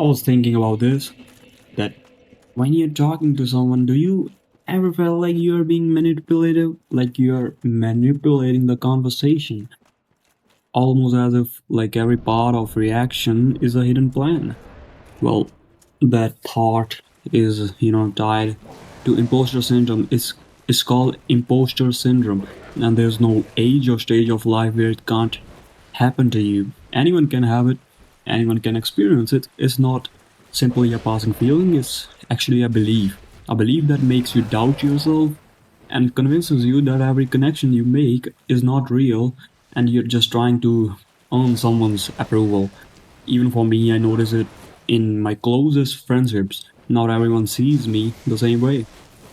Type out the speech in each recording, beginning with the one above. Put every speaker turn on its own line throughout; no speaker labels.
I was thinking about this, that when you're talking to someone, do you ever feel like you're being manipulative? Like you're manipulating the conversation, almost as if like every part of reaction is a hidden plan. Well, that thought is, tied to imposter syndrome. It's called imposter syndrome, and there's no age or stage of life where it can't happen to you. Anyone can have it, anyone can experience it. It's not simply a passing feeling, it's actually a belief that makes you doubt yourself and convinces you that every connection you make is not real and you're just trying to earn someone's approval. Even for me, I notice it in my closest friendships. Not everyone sees me the same way.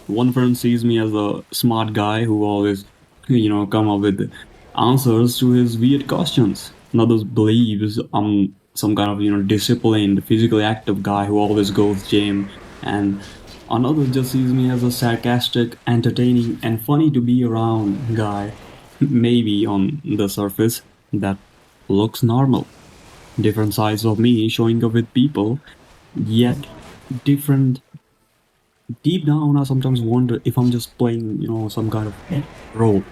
One friend sees me as a smart guy who always, come up with answers to his weird questions. Another believes I'm some kind of, disciplined, physically active guy who always goes gym. And another just sees me as a sarcastic, entertaining, and funny to be around guy. Maybe on the surface, that looks normal. Different sides of me showing up with people, yet different. Deep down, I sometimes wonder if I'm just playing, some kind of role.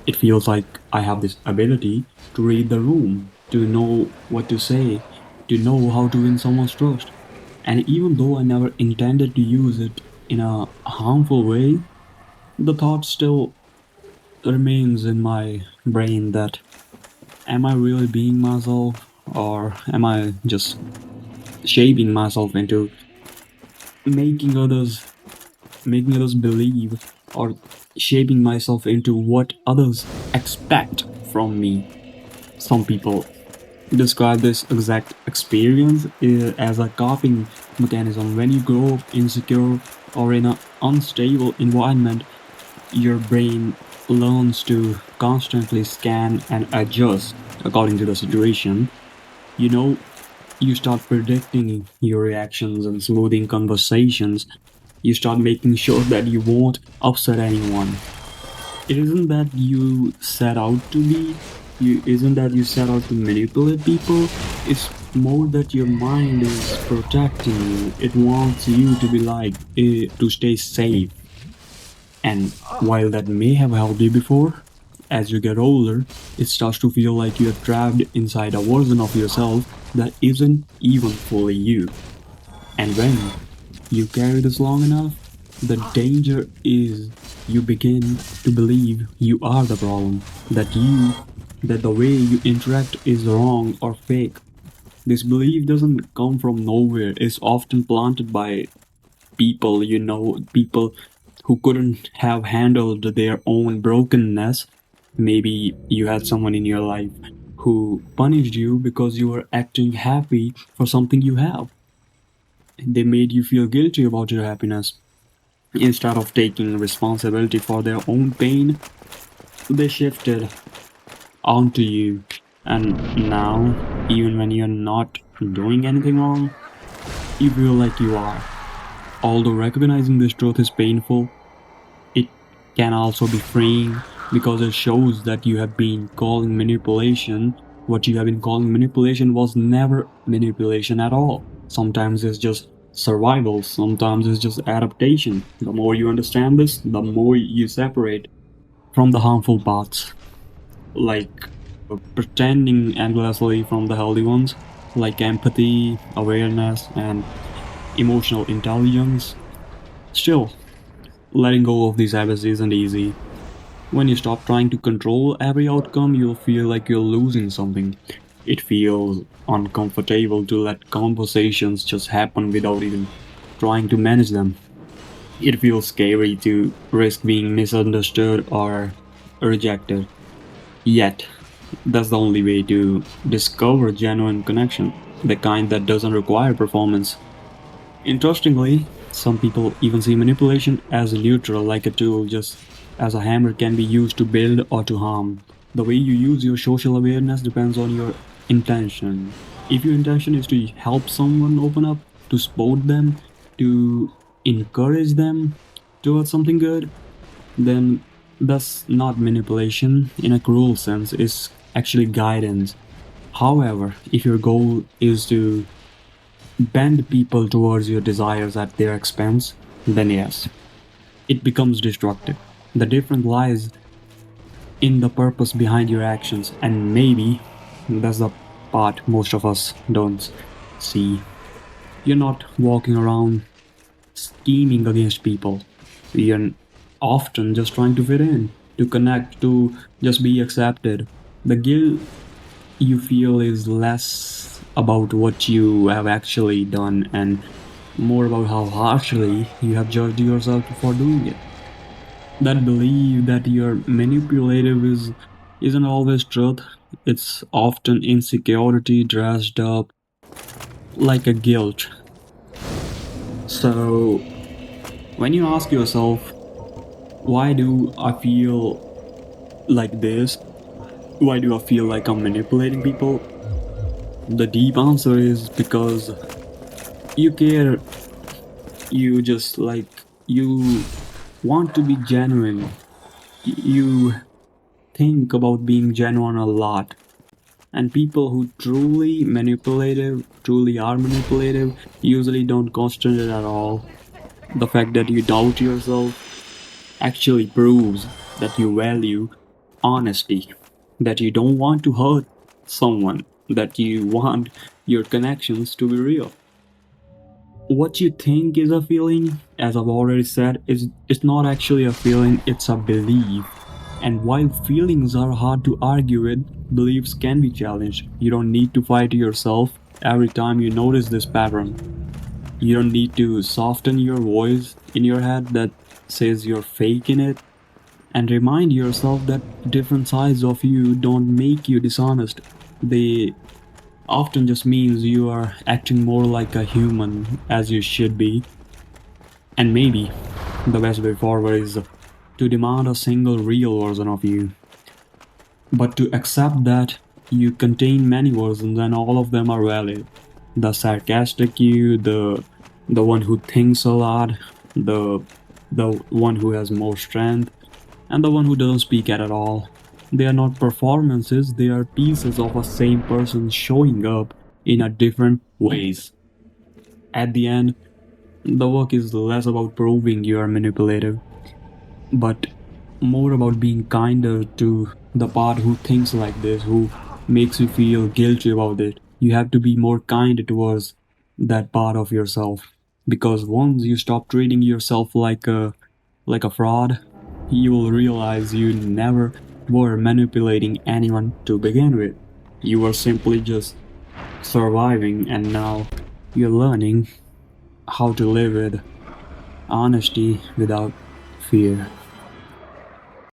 It feels like I have this ability to read the room, to know what to say, to know how to win someone's trust. And even though I never intended to use it in a harmful way, the thought still remains in my brain that am I really being myself or am I just shaping myself into making others making others believe or shaping myself into what others expect from me. Some people describe this exact experience as a coping mechanism. When you grow up insecure or in an unstable environment, your brain learns to constantly scan and adjust according to the situation. You know, you start predicting your reactions and smoothing conversations. You start making sure that you won't upset anyone. It isn't that you set out to be, you isn't that you set out to manipulate people. It's more that your mind is protecting you. It wants you to be like to stay safe. And while that may have helped you before, as you get older, it starts to feel like you're trapped inside a version of yourself that isn't even fully you. And when you carry this long enough, the danger is you begin to believe you are the problem, that the way you interact is wrong or fake. This belief doesn't come from nowhere, it's often planted by people, people who couldn't have handled their own brokenness. Maybe you had someone in your life who punished you because you were acting happy for something you have. They made you feel guilty about your happiness. Instead of taking responsibility for their own pain, they shifted onto you. And now, even when you're not doing anything wrong, you feel like you are. Although recognizing this truth is painful, it can also be freeing because it shows that you have been calling manipulation what you have been calling manipulation was never manipulation at all. Sometimes it's just survival, sometimes it's just adaptation. The more you understand this, the more you separate from the harmful parts, like pretending endlessly from the healthy ones, like empathy, awareness, and emotional intelligence. Still, letting go of these habits isn't easy. When you stop trying to control every outcome, you'll feel like you're losing something. It feels uncomfortable to let conversations just happen without even trying to manage them. It feels scary to risk being misunderstood or rejected. Yet, that's the only way to discover genuine connection, the kind that doesn't require performance. Interestingly, some people even see manipulation as neutral, like a tool, just as a hammer can be used to build or to harm. The way you use your social awareness depends on your intention. If your intention is to help someone open up, to support them, to encourage them towards something good, then that's not manipulation in a cruel sense, it's actually guidance. However, if your goal is to bend people towards your desires at their expense, then yes, it becomes destructive. The difference lies in the purpose behind your actions, and maybe that's the part most of us don't see. You're not walking around scheming against people. You're often just trying to fit in, to connect, to just be accepted. The guilt you feel is less about what you have actually done and more about how harshly you have judged yourself for doing it. That belief that you're manipulative isn't always truth. It's often insecurity dressed up like a guilt. So when you ask yourself, why do I feel like this? Why do I feel like I'm manipulating people? The deep answer is because you care, you just you want to be genuine. You think about being genuine a lot. And people who truly are manipulative, usually don't question it at all. The fact that you doubt yourself actually proves that you value honesty, that you don't want to hurt someone, that you want your connections to be real. What you think is a feeling, as I've already said, is it's not actually a feeling, it's a belief. And while feelings are hard to argue with, beliefs can be challenged. You don't need to fight yourself every time you notice this pattern. You don't need to soften your voice in your head that says you're faking it, and remind yourself that different sides of you don't make you dishonest. They often just means you are acting more like a human as you should be. And maybe the best way forward is to demand a single real version of you, but to accept that you contain many versions and all of them are valid. The sarcastic you, the one who thinks a lot, the the one who has more strength, and the one who doesn't speak at all. They are not performances, they are pieces of a same person showing up in a different ways. At the end, the work is less about proving you are manipulative, but more about being kinder to the part who thinks like this, who makes you feel guilty about it. You have to be more kind towards that part of yourself, because once you stop treating yourself like a fraud, you will realize you never were manipulating anyone to begin with. You were simply just surviving, and now you're learning how to live with honesty without fear.